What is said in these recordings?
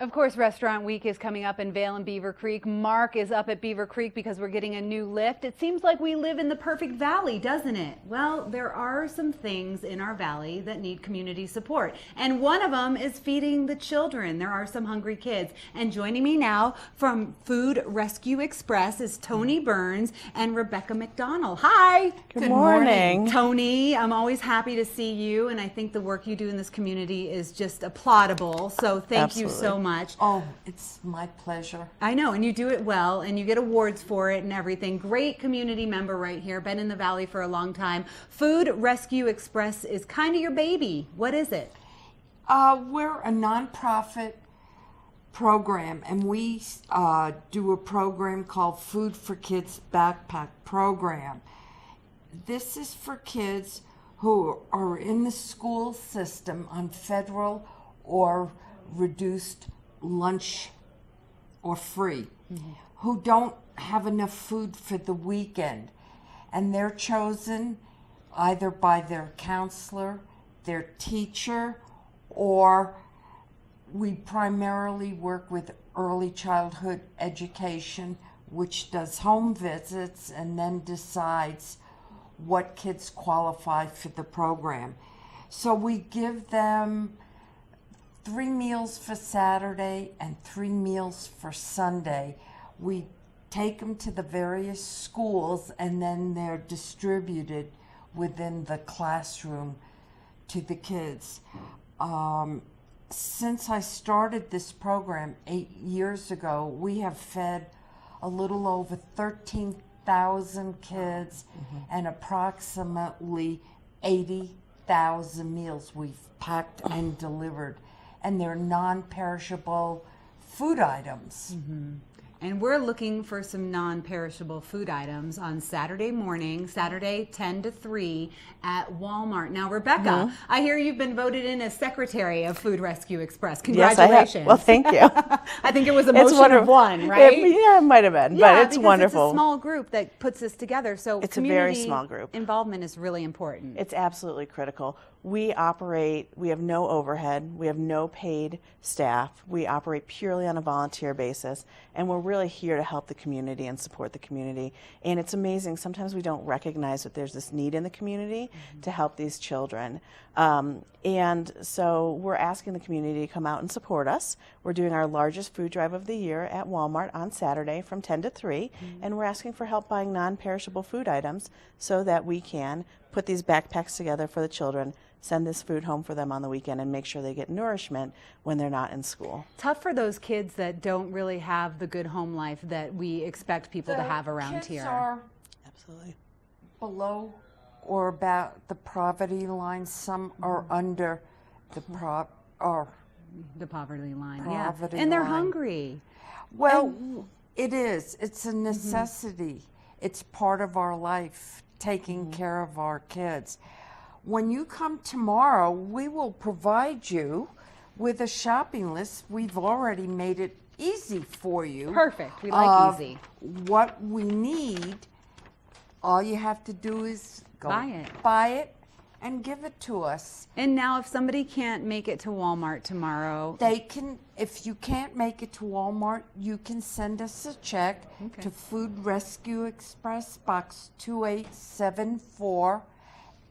Of course, Restaurant Week is coming up in Vail and Beaver Creek. Mark is up at Beaver Creek because we're getting a new lift. It seems like we live in the perfect valley, doesn't it? Well, there are some things in our valley that need community support. And one of them is feeding the children. There are some hungry kids. And joining me now from Food Rescue Express is Toni Berns and Rebecca McDonnell. Hi. Good morning. Toni, I'm always happy to see you. And I think the work you do in this community is just applaudable. So thank you so much. Oh, it's my pleasure. I know, and you do it well, and you get awards for it and everything. Great community member right here, been in the Valley for a long time. Food Rescue Express is kind of your baby. What is it? We're a nonprofit program, and we do a program called Food for Kids Backpack Program. This is for kids who are in the school system on federal or reduced lunch or free, who don't have enough food for the weekend, and they're chosen either by their counselor, their teacher, or we primarily work with early childhood education, which does home visits and then decides what kids qualify for the program. So we give them 3 meals for Saturday and 3 meals for Sunday. We take them to the various schools and then they're distributed within the classroom to the kids. Since I started this program 8 years ago, we have fed a little over 13,000 kids and approximately 80,000 meals we've packed and delivered. And they're non-perishable food items. And we're looking for some non-perishable food items on Saturday morning, Saturday 10 to 3 at Walmart. Now, Rebecca, I hear you've been voted in as secretary of Food Rescue Express. Congratulations. Yes, I have. Well, thank you. I think it was a motion of one, right? Yeah, it might have been, Yeah, but it's because wonderful. It's a small group that puts this together, so It's a very small group. Involvement is really important. It's absolutely critical. We have no overhead, we have no paid staff, we operate purely on a volunteer basis, and we're really here to help the community and support the community. And it's amazing, sometimes we don't recognize that there's this need in the community to help these children. And so we're asking the community to come out and support us. We're doing our largest food drive of the year at Walmart on Saturday from 10 to 3, and we're asking for help buying non-perishable food items so that we can put these backpacks together for the children, send this food home for them on the weekend, and make sure they get nourishment when they're not in school. Tough for those kids that don't really have the good home life that we expect people to have around kids here. Are Absolutely. below or about the poverty line. Some are under the The poverty line, poverty yeah. And they're line. hungry. Well, it is. It's a necessity. It's part of our life, taking care of our kids. When you come tomorrow, we will provide you with a shopping list. We've already made it easy for you. Perfect. We like easy. What we need, all you have to do is go buy it and give it to us. And now if somebody can't make it to Walmart tomorrow, They can, if you can't make it to Walmart, you can send us a check to Food Rescue Express, Box 2874,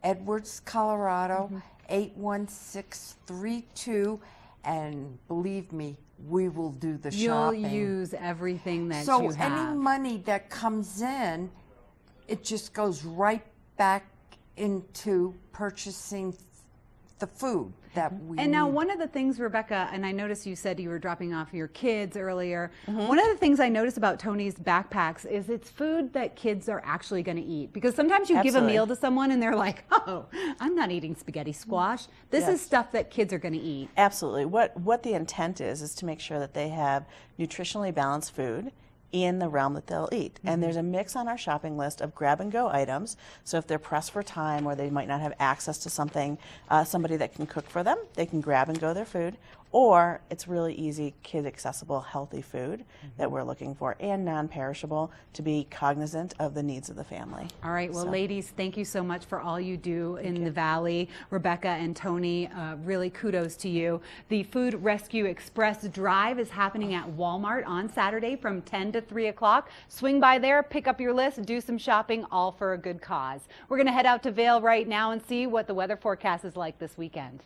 Edwards, Colorado, 81632, and believe me, we will do the you'll shopping. use everything that So you have. any money that comes in, it just goes right back into purchasing the food that we And now need. one of the things, Rebecca, and I noticed you said you were dropping off your kids earlier. One of the things I noticed about Toni's backpacks is it's food that kids are actually going to eat. Because sometimes you give a meal to someone and they're like, oh, I'm not eating spaghetti squash. This is stuff that kids are going to eat. Absolutely. What the intent is to make sure that they have nutritionally balanced food in the realm that they'll eat. And there's a mix on our shopping list of grab-and-go items. So if they're pressed for time or they might not have access to something, somebody that can cook for them, they can grab and go their food. or it's really easy, kid accessible, healthy food that we're looking for, and non-perishable, to be cognizant of the needs of the family. All right, well, ladies, thank you so much for all you do in the Valley. Rebecca and Toni, really kudos to you. The Food Rescue Express Drive is happening at Walmart on Saturday from 10 to 3 o'clock. Swing by there, pick up your list, do some shopping, all for a good cause. We're going to head out to Vail right now and see what the weather forecast is like this weekend.